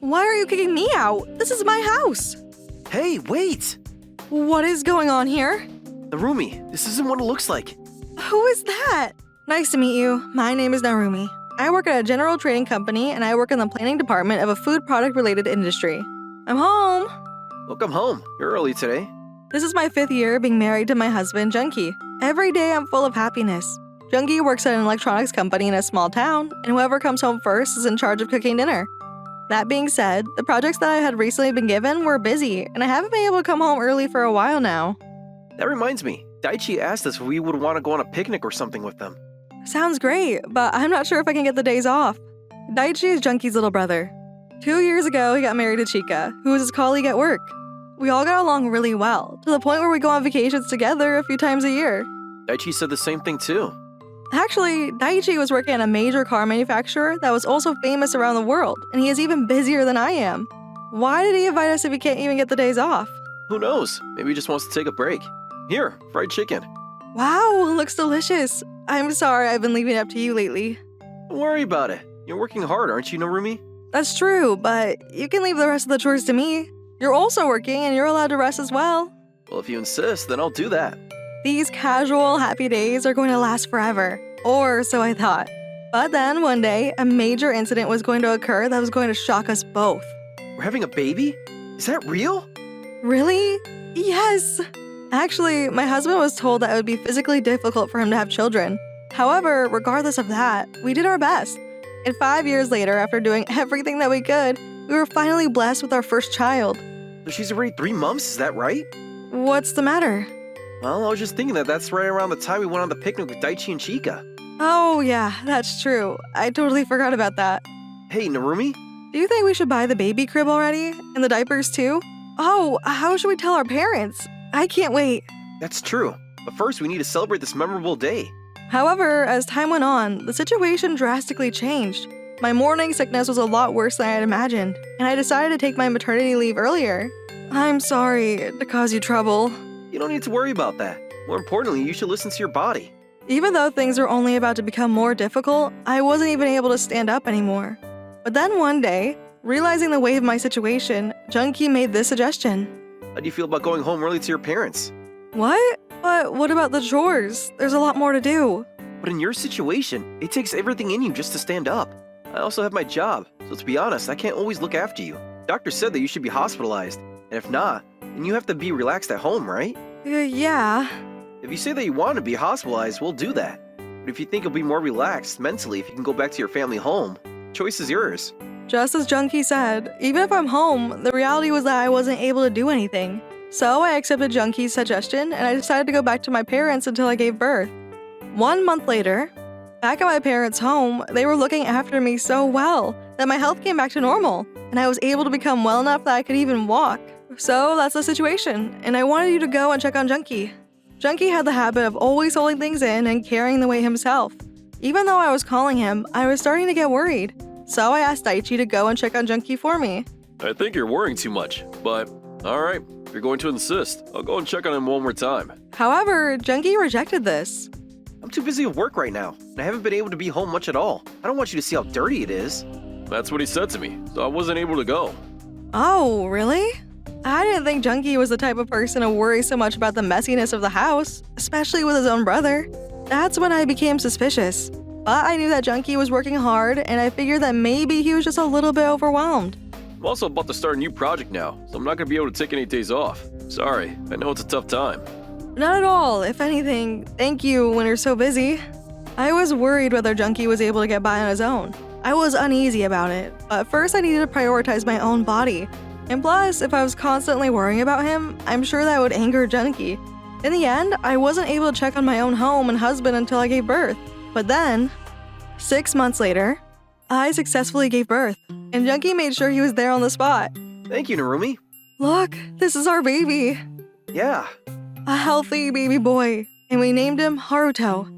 Why are you kicking me out? This is my house. Hey, wait! What is going on here? Narumi, this isn't what it looks like. Who is that? Nice to meet you. My name is Narumi. I work at a general trading company and I work in the planning department of a food product related industry. I'm home. Welcome home. You're early today. This is my 5th year being married to my husband, Junkie. Every day I'm full of happiness. Junkie works at an electronics company in a small town, and whoever comes home first is in charge of cooking dinner. That being said, the projects that I had recently been given were busy, and I haven't been able to come home early for a while now. That reminds me, Daichi asked us if we would want to go on a picnic or something with them. Sounds great, but I'm not sure if I can get the days off. Daichi is Junkie's little brother. 2 years ago, he got married to Chika, who was his colleague at work. We all got along really well, to the point where we go on vacations together a few times a year. Daichi said the same thing too. Actually, Daichi was working at a major car manufacturer that was also famous around the world, and he is even busier than I am. Why did he invite us if he can't even get the days off? Who knows? Maybe he just wants to take a break. Here, fried chicken. Wow, looks delicious. I'm sorry I've been leaving it up to you lately. Don't worry about it. You're working hard, aren't you, Narumi? That's true, but you can leave the rest of the chores to me. You're also working and you're allowed to rest as well. Well, if you insist, then I'll do that. These casual, happy days are going to last forever. Or so I thought. But then one day, a major incident was going to occur that was going to shock us both. We're having a baby? Is that real? Really? Yes! Actually, my husband was told that it would be physically difficult for him to have children. However, regardless of that, we did our best. And 5 years later, after doing everything that we could, we were finally blessed with our first child. So she's already 3 months, is that right? What's the matter? Well, I was just thinking that that's right around the time we went on the picnic with Daichi and Chika. Oh yeah, that's true. I totally forgot about that. Hey, Narumi? Do you think we should buy the baby crib already? And the diapers too? Oh, how should we tell our parents? I can't wait. That's true. But first, we need to celebrate this memorable day. However, as time went on, the situation drastically changed. My morning sickness was a lot worse than I had imagined, and I decided to take my maternity leave earlier. I'm sorry to cause you trouble. You don't need to worry about that. More importantly, you should listen to your body. Even though things were only about to become more difficult, I wasn't even able to stand up anymore. But then one day, realizing the weight of my situation, Junkie made this suggestion. How do you feel about going home early to your parents? What? But what about the chores? There's a lot more to do. But in your situation, it takes everything in you just to stand up. I also have my job, so to be honest, I can't always look after you. Doctor said that you should be hospitalized, and if not, then you have to be relaxed at home, right? Yeah. If you say that you want to be hospitalized, we'll do that. But if you think you'll be more relaxed mentally if you can go back to your family home, choice is yours. Just as Junkie said, even if I'm home, the reality was that I wasn't able to do anything. So I accepted Junkie's suggestion and I decided to go back to my parents until I gave birth. 1 month later, back at my parents' home, they were looking after me so well that my health came back to normal, and I was able to become well enough that I could even walk. So that's the situation, and I wanted you to go and check on Junkie. Junkie had the habit of always holding things in and carrying the weight himself. Even though I was calling him, I was starting to get worried. So I asked Daichi to go and check on Junkie for me. I think you're worrying too much, but alright, if you're going to insist, I'll go and check on him one more time. However, Junkie rejected this. I'm too busy with work right now, and I haven't been able to be home much at all. I don't want you to see how dirty it is. That's what he said to me, so I wasn't able to go. Oh, really? I didn't think Junkie was the type of person to worry so much about the messiness of the house, especially with his own brother. That's when I became suspicious. But I knew that Junkie was working hard, and I figured that maybe he was just a little bit overwhelmed. I'm also about to start a new project now, so I'm not going to be able to take any days off. Sorry, I know it's a tough time. Not at all. If anything, thank you when you're so busy. I was worried whether Junkie was able to get by on his own. I was uneasy about it, but first I needed to prioritize my own body. And plus, if I was constantly worrying about him, I'm sure that would anger Junkie. In the end, I wasn't able to check on my own home and husband until I gave birth. But then, 6 months later, I successfully gave birth, and Junkie made sure he was there on the spot. Thank you, Narumi. Look, this is our baby. Yeah. A healthy baby boy, and we named him Haruto.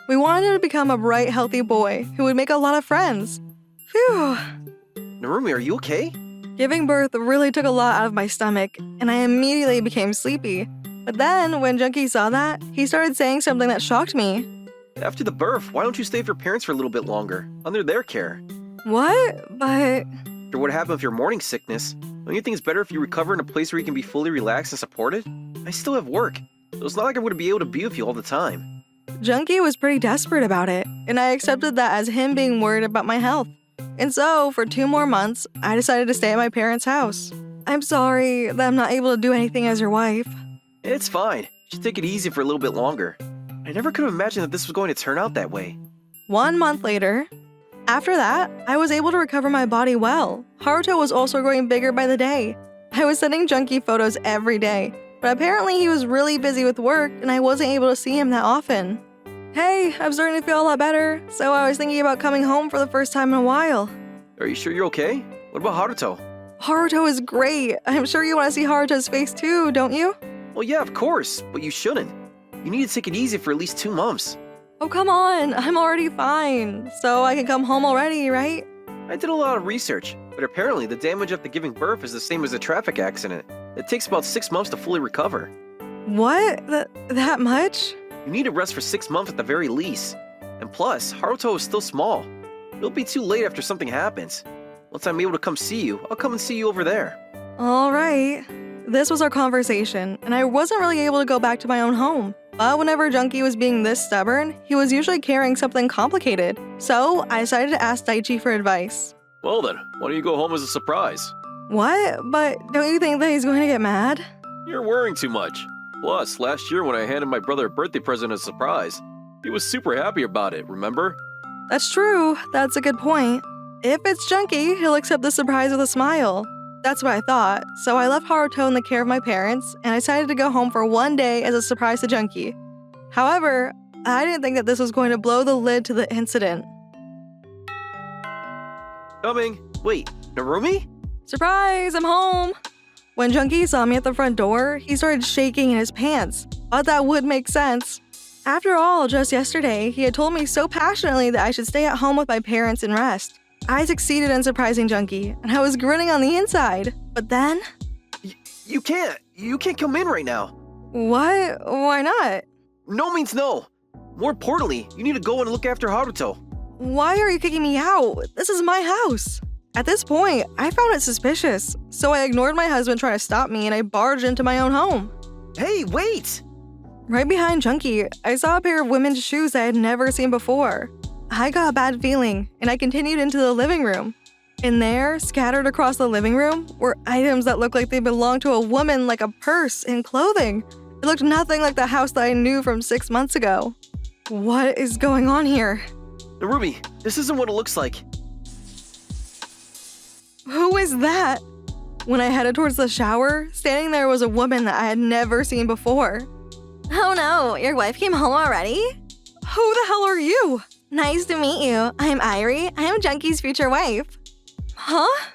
We wanted him to become a bright, healthy boy who would make a lot of friends. Phew. Narumi, are you okay? Giving birth really took a lot out of my stomach, and I immediately became sleepy. But then, when Junkie saw that, he started saying something that shocked me. After the birth, why don't you stay with your parents for a little bit longer, under their care? What? But... After what happened with your morning sickness, don't you think it's better if you recover in a place where you can be fully relaxed and supported? I still have work, so it's not like I'm going to be able to be with you all the time. Junkie was pretty desperate about it, and I accepted that as him being worried about my health. And so, for 2 more months, I decided to stay at my parents' house. I'm sorry that I'm not able to do anything as your wife. It's fine. Just take it easy for a little bit longer. I never could have imagined that this was going to turn out that way. 1 month later, after that, I was able to recover my body well. Haruto was also growing bigger by the day. I was sending Junkie photos every day, but apparently he was really busy with work and I wasn't able to see him that often. Hey, I'm starting to feel a lot better, so I was thinking about coming home for the first time in a while. Are you sure you're okay? What about Haruto? Haruto is great. I'm sure you want to see Haruto's face too, don't you? Well, yeah, of course, but you shouldn't. You need to take it easy for at least 2 months. Oh, come on. I'm already fine. So I can come home already, right? I did a lot of research, but apparently the damage after giving birth is the same as a traffic accident. It takes about 6 months to fully recover. What? That much? You need to rest for 6 months at the very least. And plus, Haruto is still small. It'll be too late after something happens. Once I'm able to come see you, I'll come and see you over there. All right. This was our conversation, and I wasn't really able to go back to my own home. But whenever Junkie was being this stubborn, he was usually carrying something complicated. So I decided to ask Daichi for advice. Well then, why don't you go home as a surprise? What? But don't you think that he's going to get mad? You're worrying too much. Plus, last year when I handed my brother a birthday present as a surprise, he was super happy about it, remember? That's true. That's a good point. If it's Junkie, he'll accept the surprise with a smile. That's what I thought, so I left Haruto in the care of my parents, and I decided to go home for 1 day as a surprise to Junkie. However, I didn't think that this was going to blow the lid to the incident. Coming. Wait, Narumi? Surprise, I'm home! When Junkie saw me at the front door, he started shaking in his pants. But that would make sense. After all, just yesterday, he had told me so passionately that I should stay at home with my parents and rest. I succeeded in surprising Junkie, and I was grinning on the inside. But then… You can't. You can't come in right now. What? Why not? No means no. More importantly, you need to go and look after Haruto. Why are you kicking me out? This is my house. At this point, I found it suspicious, so I ignored my husband trying to stop me and I barged into my own home. Hey, wait! Right behind Junkie, I saw a pair of women's shoes I had never seen before. I got a bad feeling, and I continued into the living room. In there, scattered across the living room, were items that looked like they belonged to a woman, like a purse and clothing. It looked nothing like the house that I knew from 6 months ago. What is going on here? Narumi, this isn't what it looks like. Who is that? When I headed towards the shower, standing there was a woman that I had never seen before. Oh no, your wife came home already? Who the hell are you? Nice to meet you. I'm Irie. I'm Junkie's future wife. Huh?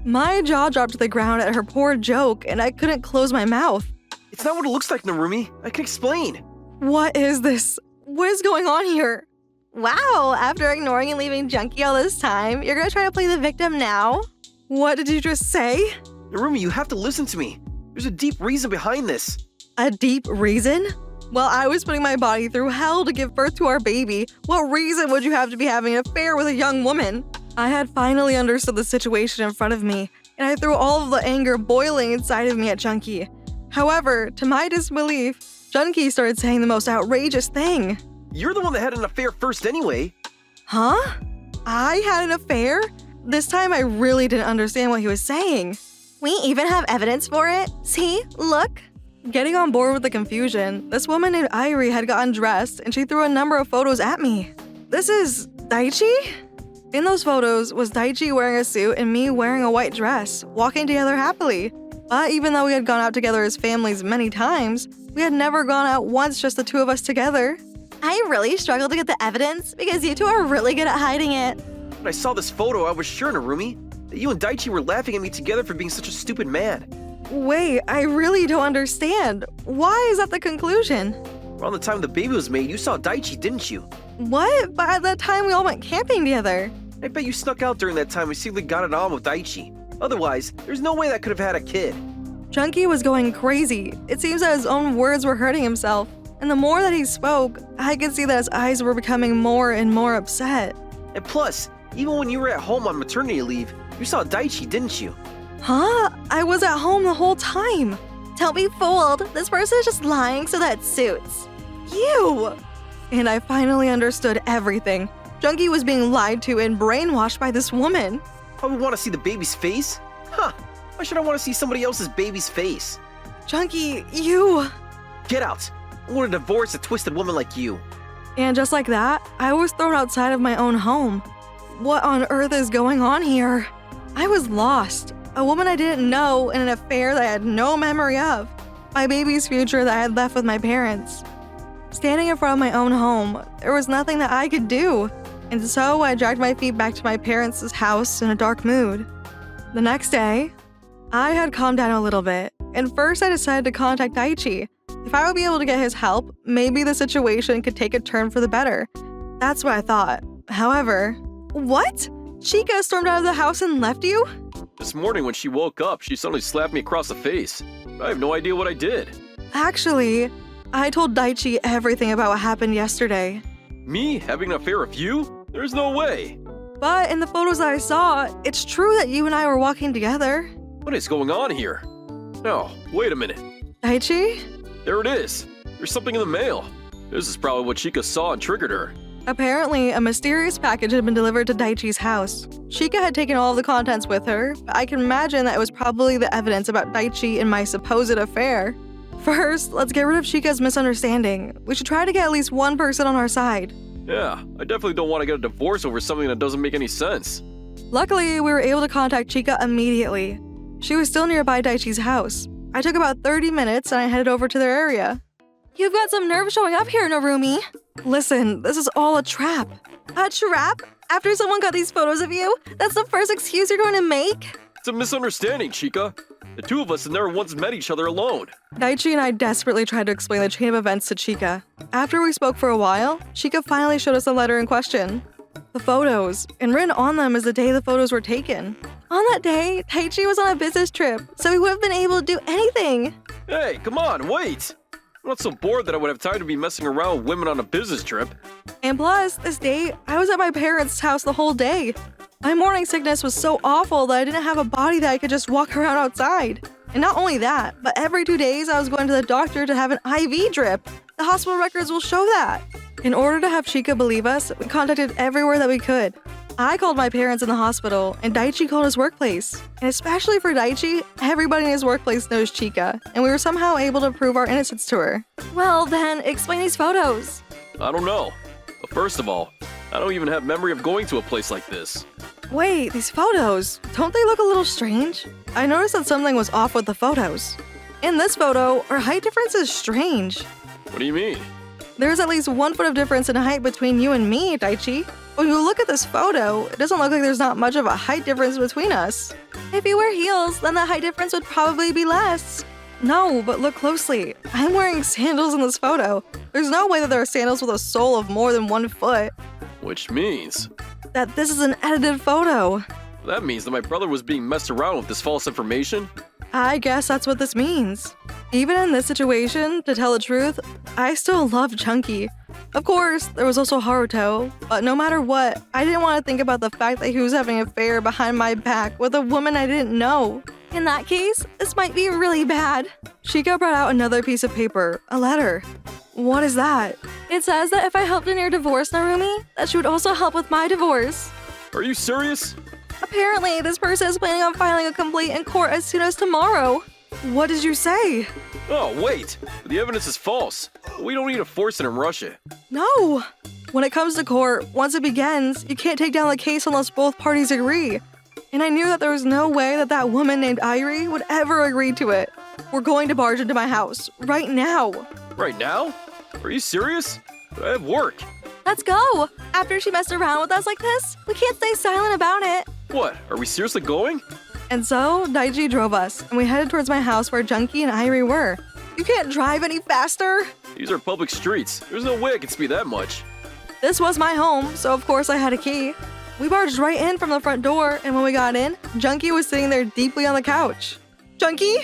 My jaw dropped to the ground at her poor joke, and I couldn't close my mouth. It's not what it looks like, Narumi. I can explain. What is this? What is going on here? Wow, after ignoring and leaving Junkie all this time, you're gonna try to play the victim now? What did you just say? Narumi, you have to listen to me. There's a deep reason behind this. A deep reason? While I was putting my body through hell to give birth to our baby, what reason would you have to be having an affair with a young woman? I had finally understood the situation in front of me, and I threw all of the anger boiling inside of me at Junkie. However, to my disbelief, Junkie started saying the most outrageous thing. You're the one that had an affair first anyway. Huh? I had an affair? This time I really didn't understand what he was saying. We even have evidence for it. See, look. Getting on board with the confusion, this woman named Irie had gotten dressed and she threw a number of photos at me. This is Daichi? In those photos was Daichi wearing a suit and me wearing a white dress, walking together happily. But even though we had gone out together as families many times, we had never gone out once just the two of us together. I really struggled to get the evidence because you two are really good at hiding it. When I saw this photo, I was sure, Narumi, that you and Daichi were laughing at me together for being such a stupid man. Wait, I really don't understand. Why is that the conclusion? Around the time the baby was made, you saw Daichi, didn't you? What? But at that time we all went camping together. I bet you snuck out during that time and secretly got it on with Daichi. Otherwise, there's no way that could have had a kid. Junkie was going crazy. It seems that his own words were hurting himself. And the more that he spoke, I could see that his eyes were becoming more and more upset. And plus, even when you were at home on maternity leave, You saw Daichi, didn't you? Huh? I was at home the whole time. Don't be fooled. This person is just lying so that suits. You! And I finally understood everything. Junkie was being lied to and brainwashed by this woman. I would want to see the baby's face? Huh. Why should I want to see somebody else's baby's face? Junkie, you... Get out. I want to divorce a twisted woman like you. And just like that, I was thrown outside of my own home. What on earth is going on here? I was lost. A woman I didn't know in an affair that I had no memory of. My baby's future that I had left with my parents. Standing in front of my own home, there was nothing that I could do. And so I dragged my feet back to my parents' house in a dark mood. The next day, I had calmed down a little bit. And first I decided to contact Daichi. If I would be able to get his help, maybe the situation could take a turn for the better. That's what I thought. However, what? Chica stormed out of the house and left you? This morning when she woke up, she suddenly slapped me across the face. I have no idea what I did. Actually, I told Daichi everything about what happened yesterday. Me having an affair with you? There's no way. But in the photos that I saw, it's true that you and I were walking together. What is going on here? No, wait a minute. Daichi? There it is. There's something in the mail. This is probably what Chica saw and triggered her. Apparently, a mysterious package had been delivered to Daichi's house. Chica had taken all of the contents with her, but I can imagine that it was probably the evidence about Daichi and my supposed affair. First, let's get rid of Chica's misunderstanding. We should try to get at least one person on our side. Yeah, I definitely don't want to get a divorce over something that doesn't make any sense. Luckily, we were able to contact Chica immediately. She was still nearby Daichi's house. I took about 30 minutes and I headed over to their area. You've got some nerve showing up here, Narumi. Listen, this is all a trap. A trap? After someone got these photos of you? That's the first excuse you're going to make? It's a misunderstanding, Chica. The two of us have never once met each other alone. Daichi and I desperately tried to explain the chain of events to Chica. After we spoke for a while, Chica finally showed us the letter in question. The photos, and written on them is the day the photos were taken. On that day, Daichi was on a business trip, so he wouldn't have been able to do anything. Hey, come on, wait! I'm not so bored that I would have time to be messing around with women on a business trip. And plus, this day, I was at my parents' house the whole day. My morning sickness was so awful that I didn't have a body that I could just walk around outside. And not only that, but every 2 days I was going to the doctor to have an IV drip. The hospital records will show that. In order to have Chica believe us, we contacted everywhere that we could. I called my parents in the hospital, and Daichi called his workplace. And especially for Daichi, everybody in his workplace knows Chica, and we were somehow able to prove our innocence to her. Well, then, explain these photos. I don't know. But first of all, I don't even have memory of going to a place like this. Wait, these photos, don't they look a little strange? I noticed that something was off with the photos. In this photo, our height difference is strange. What do you mean? There's at least 1 foot of difference in height between you and me, Daichi. When you look at this photo, it doesn't look like there's not much of a height difference between us. If you wear heels, then the height difference would probably be less. No, but look closely. I'm wearing sandals in this photo. There's no way that there are sandals with a sole of more than 1 foot. Which means... That this is an edited photo. That means that my brother was being messed around with this false information? I guess that's what this means. Even in this situation, to tell the truth, I still love Chunky. Of course, there was also Haruto, but no matter what, I didn't want to think about the fact that he was having an affair behind my back with a woman I didn't know. In that case, this might be really bad. Shika brought out another piece of paper, a letter. What is that? It says that if I helped in your divorce, Narumi, that she would also help with my divorce. Are you serious? Apparently, this person is planning on filing a complaint in court as soon as tomorrow. What did you say? Oh, wait! The evidence is false. We don't need to force it and rush it. No! When it comes to court, once it begins, you can't take down the case unless both parties agree. And I knew that there was no way that that woman named Irie would ever agree to it. We're going to barge into my house, right now. Right now? Are you serious? I have work. Let's go! After she messed around with us like this, we can't stay silent about it. What? Are we seriously going? And so, Daiji drove us, and we headed towards my house where Junkie and Irie were. You can't drive any faster! These are public streets. There's no way I can speed that much. This was my home, so of course I had a key. We barged right in from the front door, and when we got in, Junkie was sitting there deeply on the couch. Junkie?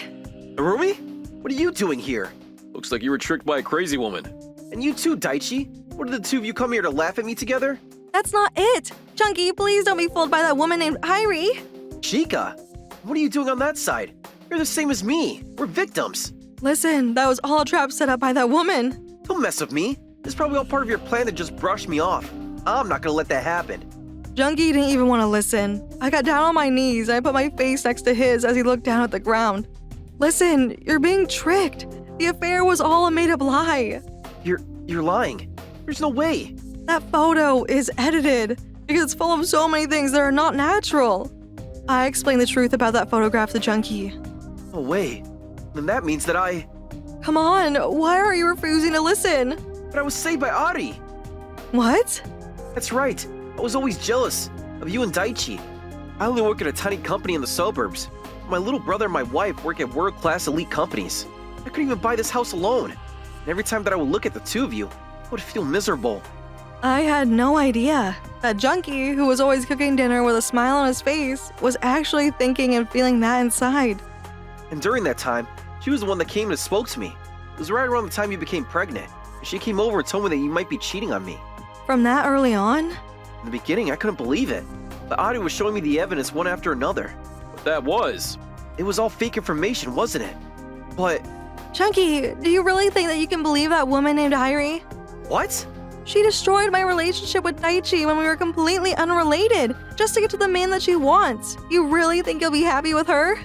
Narumi? What are you doing here? Looks like you were tricked by a crazy woman. And you too, Daichi? What did the two of you come here to laugh at me together? That's not it! Junkie, please don't be fooled by that woman named Irie. Chica, what are you doing on that side? You're the same as me. We're victims. Listen, that was all a trap set up by that woman. Don't mess with me. This is probably all part of your plan to just brush me off. I'm not gonna let that happen. Junkie didn't even want to listen. I got down on my knees and I put my face next to his as he looked down at the ground. Listen, you're being tricked. The affair was all a made-up lie. You're lying. There's no way. That photo is edited because it's full of so many things that are not natural. I explained the truth about that photograph to Junkie. No way. Then that means that Come on, why are you refusing to listen? But I was saved by Ari. What? That's right. I was always jealous of you and Daichi. I only work at a tiny company in the suburbs. My little brother and my wife work at world-class elite companies. I couldn't even buy this house alone. And every time that I would look at the two of you, I would feel miserable. I had no idea that Junkie, who was always cooking dinner with a smile on his face, was actually thinking and feeling that inside. And during that time, she was the one that came and spoke to me. It was right around the time you became pregnant. And she came over and told me that you might be cheating on me. From that early on? In the beginning, I couldn't believe it. But Ari was showing me the evidence one after another. But that was. It was all fake information, wasn't it? But Junkie, do you really think that you can believe that woman named Irie? what? She destroyed my relationship with Daichi when we were completely unrelated, just to get to the man that she wants. You really think you'll be happy with her?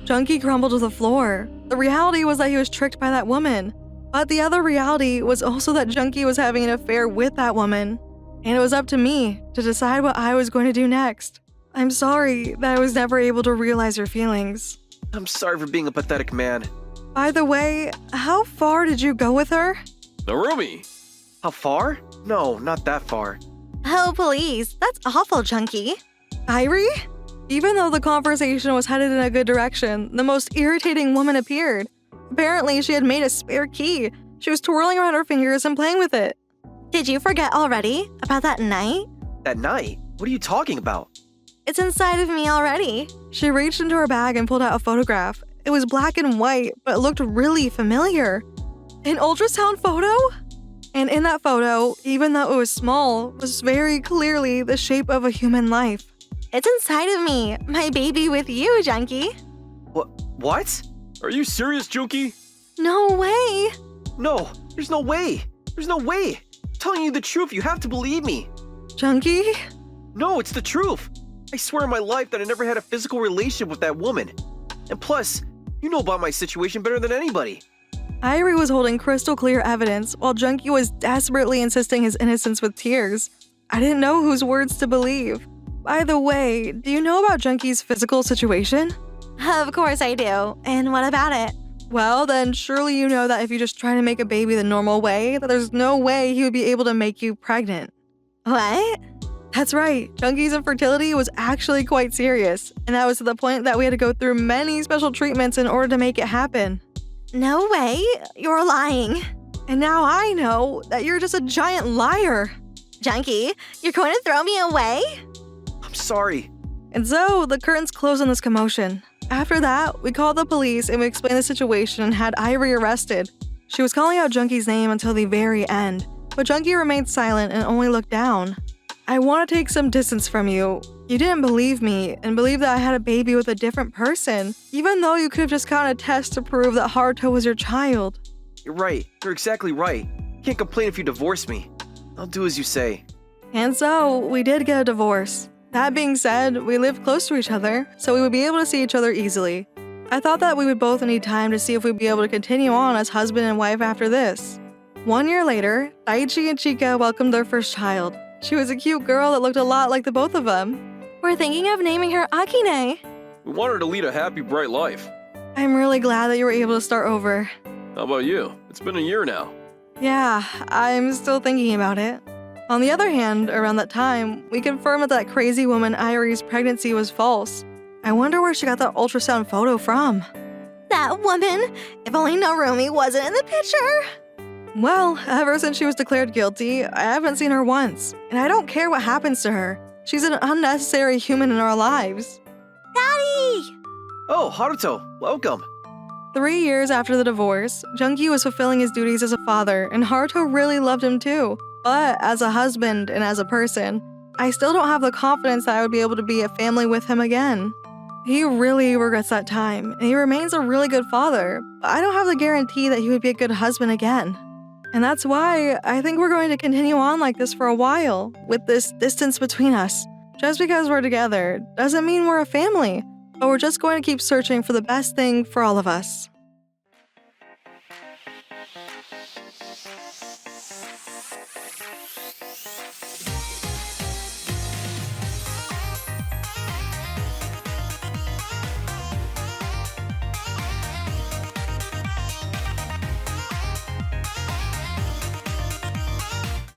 Junkie crumbled to the floor. The reality was that he was tricked by that woman. But the other reality was also that Junkie was having an affair with that woman. And it was up to me to decide what I was going to do next. I'm sorry that I was never able to realize your feelings. I'm sorry for being a pathetic man. By the way, how far did you go with her? Narumi! How far? No, not that far. Oh, please. That's awful, Junkie. Irie? Even though the conversation was headed in a good direction, the most irritating woman appeared. Apparently, she had made a spare key. She was twirling around her fingers and playing with it. Did you forget already about that night? That night? What are you talking about? It's inside of me already. She reached into her bag and pulled out a photograph. It was black and white, but it looked really familiar. An ultrasound photo? And in that photo, even though it was small, was very clearly the shape of a human life. It's inside of me, my baby with you, Junkie. What? Are you serious, Junkie? No way. No, there's no way. There's no way. I'm telling you the truth, you have to believe me. Junkie? No, it's the truth. I swear on my life that I never had a physical relationship with that woman. And plus, you know about my situation better than anybody. Irie was holding crystal clear evidence while Junkie was desperately insisting his innocence with tears. I didn't know whose words to believe. By the way, do you know about Junkie's physical situation? Of course I do. And what about it? Well, then surely you know that if you just try to make a baby the normal way, that there's no way he would be able to make you pregnant. What? That's right, Junkie's infertility was actually quite serious, and that was to the point that we had to go through many special treatments in order to make it happen. No way. You're lying. And now I know that you're just a giant liar. Junkie, you're going to throw me away? I'm sorry. And so, the curtains closed on this commotion. After that, we called the police and we explained the situation and had Irie arrested. She was calling out Junkie's name until the very end, but Junkie remained silent and only looked down. I want to take some distance from you. You didn't believe me and believed that I had a baby with a different person, even though you could have just gotten a test to prove that Haruto was your child. You're right. You're exactly right. You can't complain if you divorce me. I'll do as you say. And so, we did get a divorce. That being said, we lived close to each other, so we would be able to see each other easily. I thought that we would both need time to see if we'd be able to continue on as husband and wife after this. 1 year later, Daichi and Chika welcomed their first child. She was a cute girl that looked a lot like the both of them. We're thinking of naming her Akine. We want her to lead a happy, bright life. I'm really glad that you were able to start over. How about you? It's been a year now. Yeah, I'm still thinking about it. On the other hand, around that time, we confirmed that that crazy woman Irie's pregnancy was false. I wonder where she got that ultrasound photo from. That woman. If only Narumi wasn't in the picture. Well, ever since she was declared guilty, I haven't seen her once, and I don't care what happens to her. She's an unnecessary human in our lives. Daddy! Oh, Haruto, welcome. 3 years after the divorce, Junkie was fulfilling his duties as a father, and Haruto really loved him too. But as a husband and as a person, I still don't have the confidence that I would be able to be a family with him again. He really regrets that time, and he remains a really good father, but I don't have the guarantee that he would be a good husband again. And that's why I think we're going to continue on like this for a while, with this distance between us. Just because we're together doesn't mean we're a family, but we're just going to keep searching for the best thing for all of us.